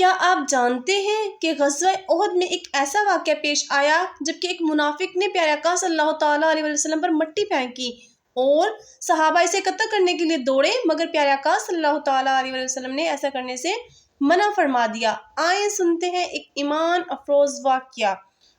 کیا آپ جانتے ہیں کہ غزوہ احد میں ایک ایسا واقعہ پیش آیا جبکہ ایک منافق نے پیارے آقا صلی اللہ تعالیٰ علیہ وسلم پر مٹی پھینکی اور صحابہ اسے قتل کرنے کے لیے دوڑے، مگر پیارے آقا صلی اللہ تعالیٰ علیہ وسلم نے ایسا کرنے سے منع فرما دیا۔ آئیں سنتے ہیں ایک ایمان افروز واقعہ۔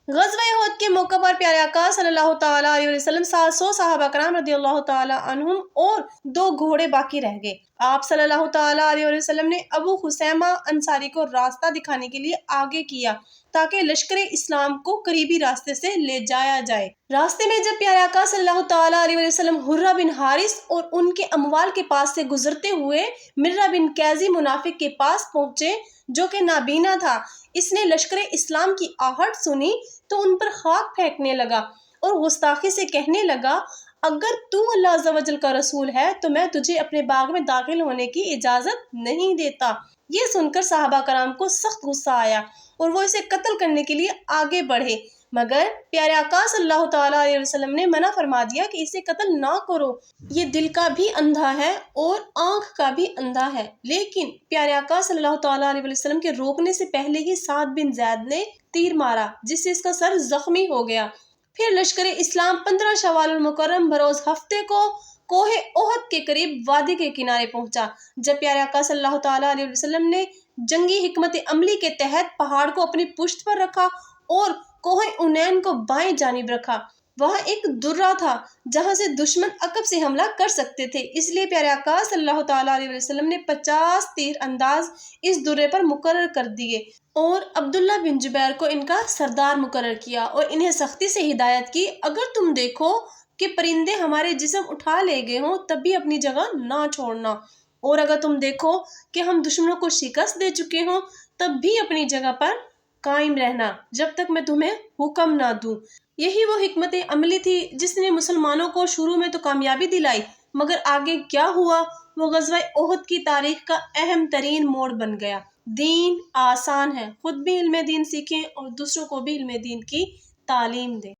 غزوہ احد کے موقع پر پیارے آقا صلی اللہ تعالیٰ علیہ وسلم 700 صحابہ کرام رضی اللہ تعالیٰ عنہم اور 2 گھوڑے باقی رہ گئے۔ آپ صلی اللہ تعالیٰ علیہ وسلم نے ابو خثیمہ انصاری کو راستہ دکھانے کے لیے آگے کیا تاکہ لشکر اسلام کو قریبی راستے سے لے جایا جائے۔ راستے میں جب پیارے آقا صلی اللہ تعالیٰ علیہ وسلم حرہ بن حارث اور ان کے اموال کے پاس سے گزرتے ہوئے مرہ بن کیزی منافق کے پاس پہنچے جو کہ نابینا تھا، اس نے لشکر اسلام کی آہٹ سنی تو ان پر خاک پھینکنے لگا اور گستاخی سے کہنے لگا، اگر تو اللہ عز و جل کا رسول ہے تو میں تجھے اپنے باغ میں داخل ہونے کی اجازت نہیں دیتا۔ یہ سن کر صحابہ کرام کو سخت غصہ آیا اور وہ اسے قتل کرنے کے لیے آگے بڑھے، مگر پیارے آقا صلی اللہ تعالیٰ علیہ وسلم نے منع فرما دیا کہ اسے قتل نہ کرو، یہ دل کا بھی اندھا ہے اور آنکھ کا بھی اندھا ہے۔ لیکن پیارے آقا صلی اللہ تعالیٰ علیہ وسلم کے روکنے سے پہلے ہی سعد بن زید نے تیر مارا جس سے اس کا سر زخمی ہو گیا۔ پھر لشکر اسلام 15 شوال المکرم بروز ہفتے کو کوہ احد کے قریب وادی کے کنارے پہنچا۔ جب پیارے آقا صلی اللہ تعالیٰ علیہ وسلم نے جنگی حکمت عملی کے تحت پہاڑ کو اپنی پشت پر رکھا اور کوہ اونین کو بائیں جانب رکھا، وہاں ایک درہ تھا جہاں سے دشمن عقب سے حملہ کر سکتے تھے، اس لیے پیارے آقا صلی اللہ تعالیٰ علیہ وسلم نے 50 تیر انداز اس درے پر مقرر کر دیے اور عبداللہ بن جبیر کو ان کا سردار مقرر کیا اور انہیں سختی سے ہدایت کی، اگر تم دیکھو کہ پرندے ہمارے جسم اٹھا لے گئے ہوں تب بھی اپنی جگہ نہ چھوڑنا، اور اگر تم دیکھو کہ ہم دشمنوں کو شکست دے چکے ہوں تب بھی اپنی جگہ پر قائم رہنا جب تک میں تمہیں حکم نہ دوں۔ یہی وہ حکمت عملی تھی جس نے مسلمانوں کو شروع میں تو کامیابی دلائی، مگر آگے کیا ہوا وہ غزوہ احد کی تاریخ کا اہم ترین موڑ بن گیا۔ دین آسان ہے، خود بھی علم دین سیکھیں اور دوسروں کو بھی علم دین کی تعلیم دیں۔